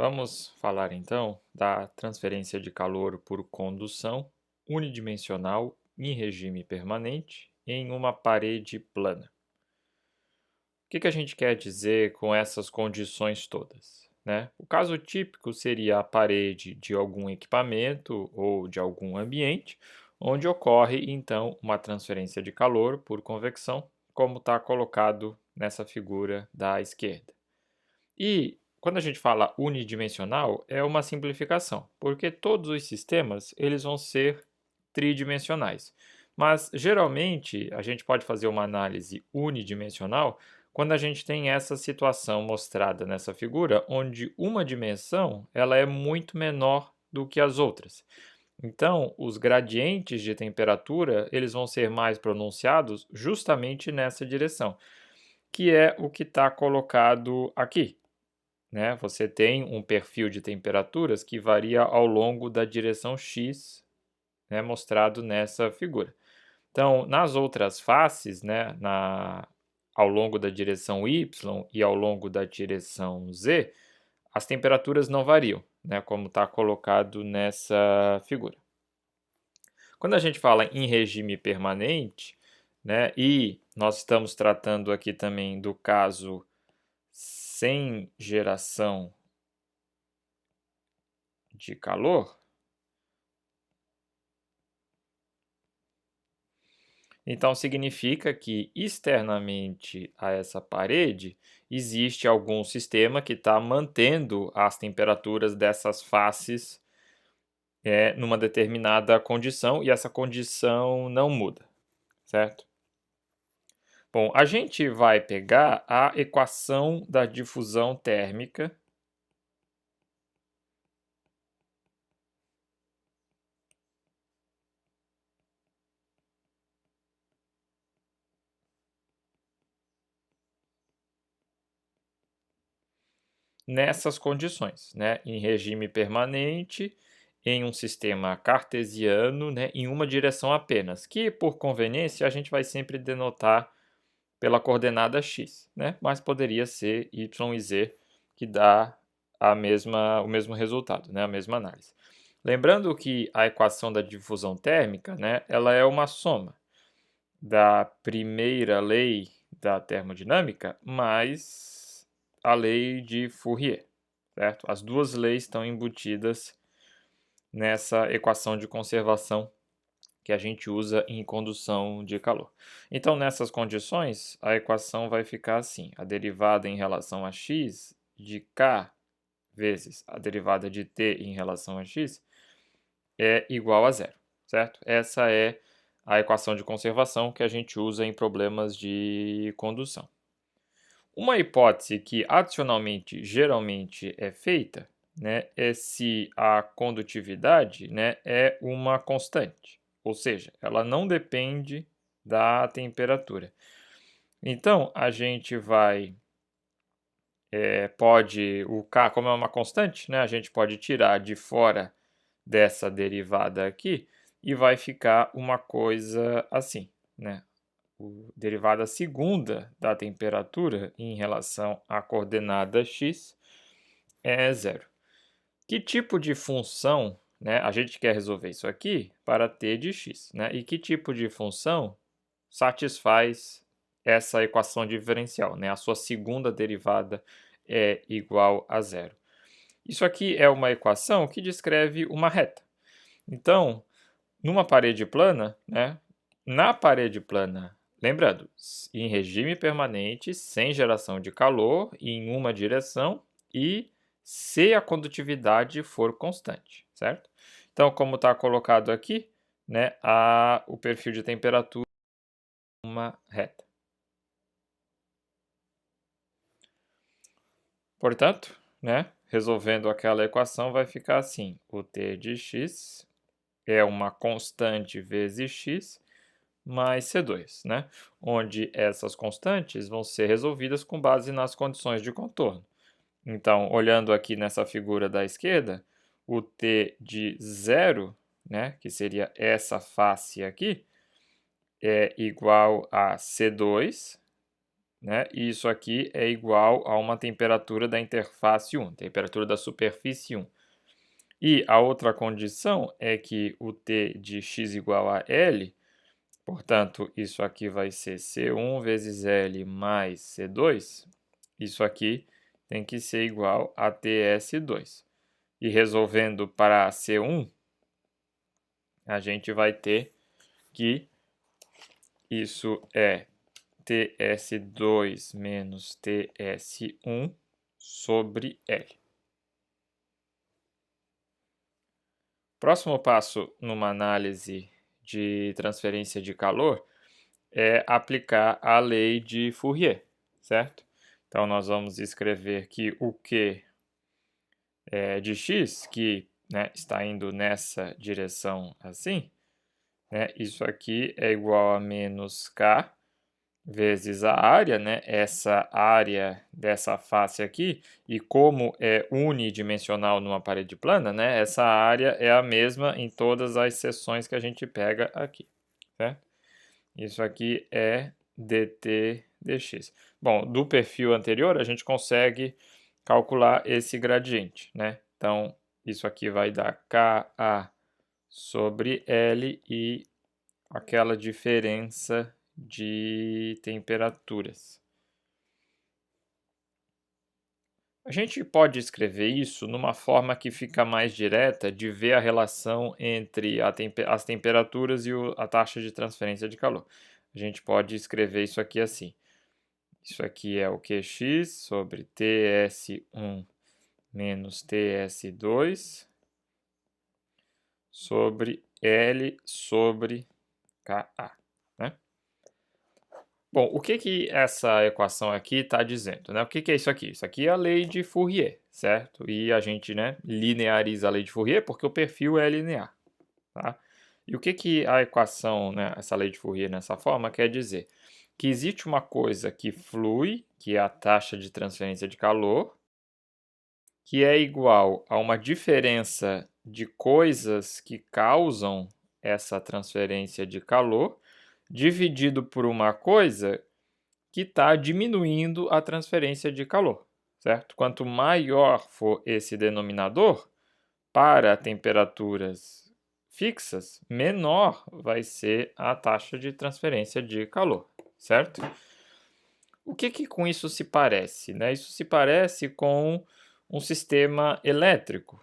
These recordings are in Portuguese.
Vamos falar então da transferência de calor por condução unidimensional em regime permanente em uma parede plana. O que a gente quer dizer com essas condições todas, né? O caso típico seria a parede de algum equipamento ou de algum ambiente, onde ocorre então uma transferência de calor por convecção, como está colocado nessa figura da esquerda. E quando a gente fala unidimensional, é uma simplificação, porque todos os sistemas eles vão ser tridimensionais. Mas geralmente a gente pode fazer uma análise unidimensional quando a gente tem essa situação mostrada nessa figura, onde uma dimensão ela é muito menor do que as outras. Então, os gradientes de temperatura eles vão ser mais pronunciados justamente nessa direção, que é o que está colocado aqui, né? Você tem um perfil de temperaturas que varia ao longo da direção x, né, mostrado nessa figura. Então, nas outras faces, né, ao longo da direção y e ao longo da direção z, as temperaturas não variam, né, como está colocado nessa figura. Quando a gente fala em regime permanente, né, e nós estamos tratando aqui também do caso sem geração de calor, então significa que externamente a essa parede existe algum sistema que está mantendo as temperaturas dessas faces numa determinada condição e essa condição não muda, certo? Bom, a gente vai pegar a equação da difusão térmica nessas condições, né? Em regime permanente, em um sistema cartesiano, né? Em uma direção apenas, que por conveniência a gente vai sempre denotar pela coordenada x, né? Mas poderia ser y e z, que dá o mesmo resultado, né? A mesma análise. Lembrando que a equação da difusão térmica, né? Ela é uma soma da primeira lei da termodinâmica mais a lei de Fourier, certo? As duas leis estão embutidas nessa equação de conservação que a gente usa em condução de calor. Então, nessas condições, a equação vai ficar assim: a derivada em relação a x de k vezes a derivada de t em relação a x é igual a zero, certo? Essa é a equação de conservação que a gente usa em problemas de condução. Uma hipótese que adicionalmente geralmente é feita, né, é se a condutividade, né, é uma constante, ou seja, ela não depende da temperatura. Então, a gente pode, o K, como é uma constante, né, a gente pode tirar de fora dessa derivada aqui e vai ficar uma coisa assim, né? Derivada segunda da temperatura em relação à coordenada x é zero. Que tipo de função, né, a gente quer resolver isso aqui para t de x, né? E que tipo de função satisfaz essa equação diferencial, né? A sua segunda derivada é igual a zero. Isso aqui é uma equação que descreve uma reta. Então, numa parede plana, né, na parede plana, lembrando, em regime permanente, sem geração de calor, em uma direção e se a condutividade for constante, certo? Então, como está colocado aqui, né, o perfil de temperatura é uma reta. Portanto, né, resolvendo aquela equação, vai ficar assim: o t de x é uma constante vezes x mais C2, né? Onde essas constantes vão ser resolvidas com base nas condições de contorno. Então, olhando aqui nessa figura da esquerda, o t de zero, né, que seria essa face aqui, é igual a C2 né? E isso aqui é igual a uma temperatura da interface 1, temperatura da superfície 1. E a outra condição é que o T de x igual a L, portanto, isso aqui vai ser C1 vezes L mais C2, isso aqui tem que ser igual a TS2. E resolvendo para C1, a gente vai ter que isso é TS2 menos TS1 sobre L. Próximo passo numa análise de transferência de calor é aplicar a lei de Fourier, certo? Então, nós vamos escrever que o Q de x, que, né, está indo nessa direção assim, né, isso aqui é igual a menos K vezes a área, né, essa área dessa face aqui, e como é unidimensional numa parede plana, né, essa área é a mesma em todas as seções que a gente pega aqui, certo? Isso aqui é dt dx. Bom, do perfil anterior a gente consegue calcular esse gradiente, né? Então, isso aqui vai dar Ka sobre L e aquela diferença de temperaturas. A gente pode escrever isso numa forma que fica mais direta de ver a relação entre as temperaturas e a taxa de transferência de calor. A gente pode escrever isso aqui assim. Isso aqui é o Qx sobre TS1 menos TS2 sobre L sobre Ka, né? Bom, o que essa equação aqui está dizendo, né? O que é isso aqui? Isso aqui é a lei de Fourier, certo? E a gente, né, lineariza a lei de Fourier porque o perfil é linear, tá? E o que a equação, né, essa lei de Fourier nessa forma quer dizer? Que existe uma coisa que flui, que é a taxa de transferência de calor, que é igual a uma diferença de coisas que causam essa transferência de calor, dividido por uma coisa que está diminuindo a transferência de calor, certo? Quanto maior for esse denominador, para temperaturas fixas, menor vai ser a taxa de transferência de calor, certo? O que com isso se parece, né? Isso se parece com um sistema elétrico,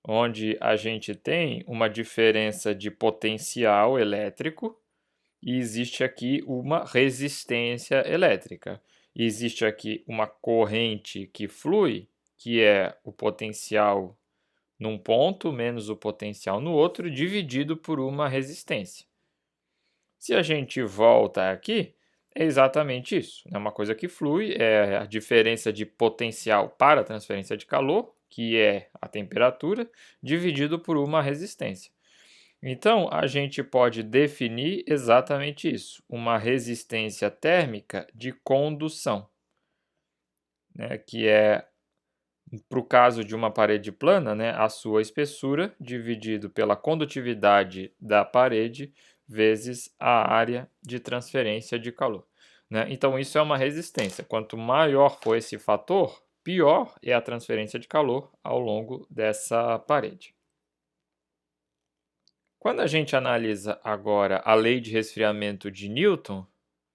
onde a gente tem uma diferença de potencial elétrico e existe aqui uma resistência elétrica. E existe aqui uma corrente que flui, que é o potencial num ponto menos o potencial no outro, dividido por uma resistência. Se a gente volta aqui, é exatamente isso. É uma coisa que flui, é a diferença de potencial para a transferência de calor, que é a temperatura, dividido por uma resistência. Então, a gente pode definir exatamente isso, uma resistência térmica de condução, né, que é, para o caso de uma parede plana, né, a sua espessura dividido pela condutividade da parede vezes a área de transferência de calor, né? Então, isso é uma resistência. Quanto maior for esse fator, pior é a transferência de calor ao longo dessa parede. Quando a gente analisa agora a lei de resfriamento de Newton,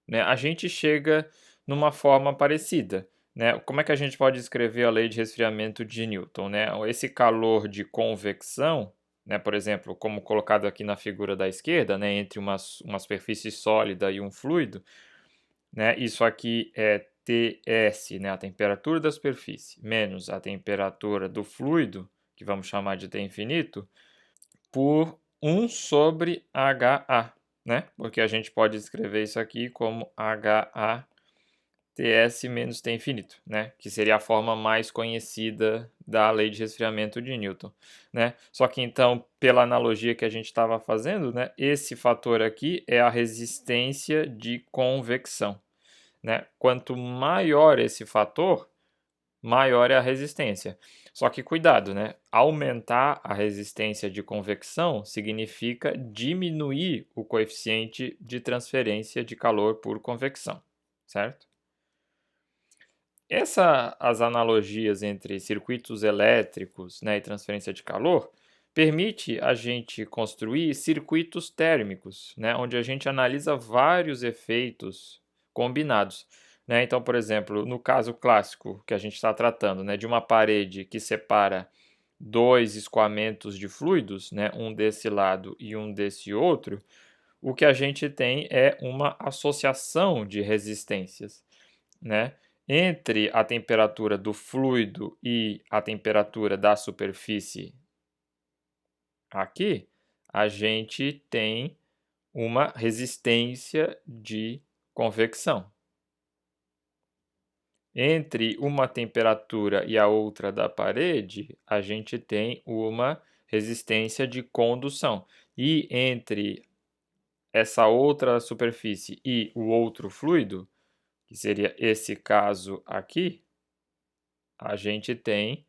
né, a gente chega numa forma parecida, né? Como é que a gente pode escrever a lei de resfriamento de Newton, né? Esse calor de convecção, né, por exemplo, como colocado aqui na figura da esquerda, né, entre uma superfície sólida e um fluido, né, isso aqui é Ts, né, a temperatura da superfície, menos a temperatura do fluido, que vamos chamar de T infinito, por 1 sobre HA, né? Porque a gente pode escrever isso aqui como HATS menos T infinito, né? Que seria a forma mais conhecida da lei de resfriamento de Newton, né? Só que então, pela analogia que a gente estava fazendo, né? Esse fator aqui é a resistência de convecção, né? Quanto maior esse fator, maior é a resistência. Só que cuidado, né? Aumentar a resistência de convecção significa diminuir o coeficiente de transferência de calor por convecção, certo? As analogias entre circuitos elétricos, né, e transferência de calor permite a gente construir circuitos térmicos, né, onde a gente analisa vários efeitos combinados, né? Então, por exemplo, no caso clássico que a gente está tratando, né, de uma parede que separa dois escoamentos de fluidos, né, um desse lado e um desse outro, o que a gente tem é uma associação de resistências, né? Entre a temperatura do fluido e a temperatura da superfície aqui, a gente tem uma resistência de convecção. Entre uma temperatura e a outra da parede, a gente tem uma resistência de condução. E entre essa outra superfície e o outro fluido, que seria esse caso aqui, a gente tem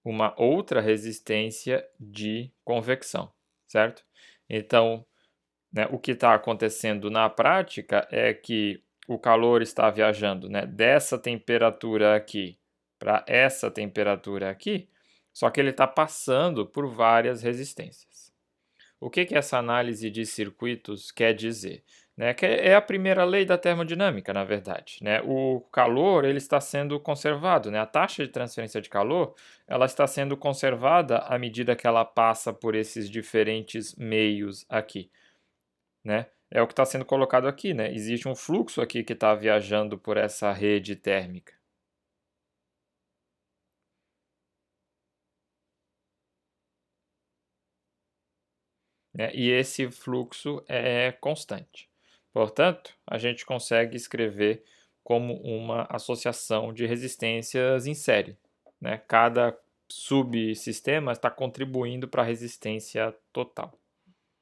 uma outra resistência de convecção, certo? Então, né, o que está acontecendo na prática é que o calor está viajando, né, dessa temperatura aqui para essa temperatura aqui, só que ele está passando por várias resistências. O que essa análise de circuitos quer dizer? Né, que é a primeira lei da termodinâmica, na verdade. Né? O calor ele está sendo conservado, né? A taxa de transferência de calor ela está sendo conservada à medida que ela passa por esses diferentes meios aqui. Né? É o que está sendo colocado aqui. Né? Existe um fluxo aqui que está viajando por essa rede térmica. Né? E esse fluxo é constante. Portanto, a gente consegue escrever como uma associação de resistências em série. Né? Cada subsistema está contribuindo para a resistência total.